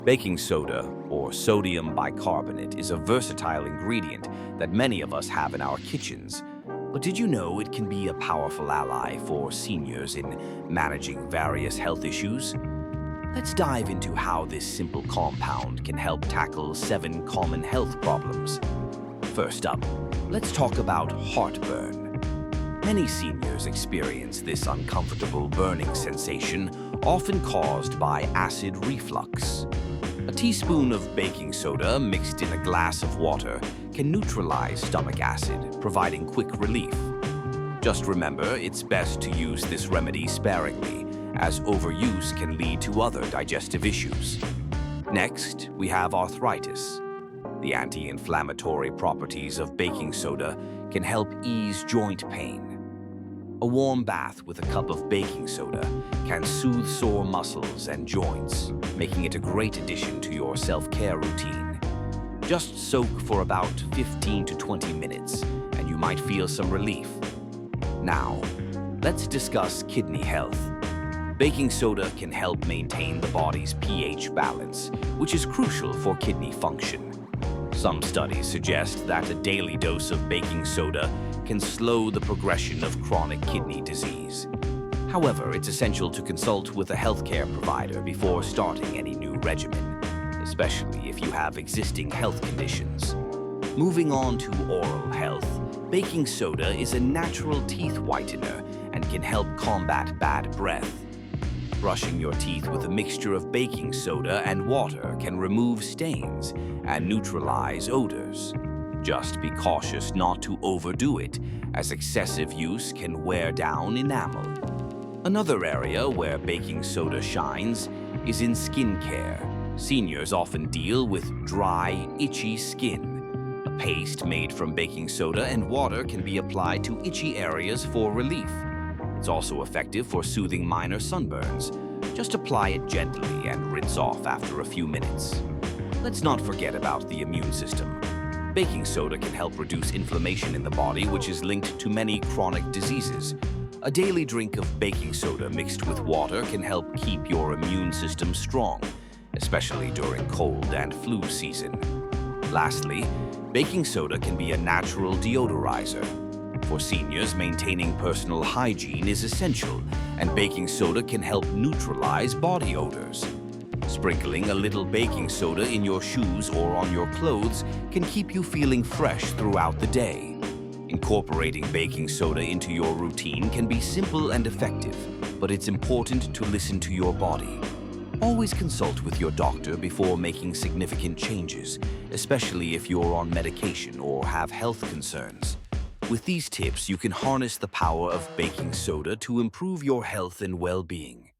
Baking soda, or sodium bicarbonate, is a versatile ingredient that many of us have in our kitchens. But did you know it can be a powerful ally for seniors in managing various health issues? Let's dive into how this simple compound can help tackle 7 common health problems. First up, let's talk about heartburn. Many seniors experience this uncomfortable burning sensation, often caused by acid reflux. A teaspoon of baking soda mixed in a glass of water can neutralize stomach acid, providing quick relief. Just remember, it's best to use this remedy sparingly, as overuse can lead to other digestive issues. Next, we have arthritis. The anti-inflammatory properties of baking soda can help ease joint pain. A warm bath with a cup of baking soda can soothe sore muscles and joints, making it a great addition to your self-care routine. Just soak for about 15 to 20 minutes, and you might feel some relief. Now, let's discuss kidney health. Baking soda can help maintain the body's pH balance, which is crucial for kidney function. Some studies suggest that a daily dose of baking soda can slow the progression of chronic kidney disease. However, it's essential to consult with a healthcare provider before starting any new regimen, especially if you have existing health conditions. Moving on to oral health, baking soda is a natural teeth whitener and can help combat bad breath. Brushing your teeth with a mixture of baking soda and water can remove stains and neutralize odors. Just be cautious not to overdo it, as excessive use can wear down enamel. Another area where baking soda shines is in skincare. Seniors often deal with dry, itchy skin. A paste made from baking soda and water can be applied to itchy areas for relief. It's also effective for soothing minor sunburns. Just apply it gently and rinse off after a few minutes. Let's not forget about the immune system. Baking soda can help reduce inflammation in the body, which is linked to many chronic diseases. A daily drink of baking soda mixed with water can help keep your immune system strong, especially during cold and flu season. Lastly, baking soda can be a natural deodorizer. For seniors, maintaining personal hygiene is essential, and baking soda can help neutralize body odors. Sprinkling a little baking soda in your shoes or on your clothes can keep you feeling fresh throughout the day. Incorporating baking soda into your routine can be simple and effective, but it's important to listen to your body. Always consult with your doctor before making significant changes, especially if you're on medication or have health concerns. With these tips, you can harness the power of baking soda to improve your health and well-being.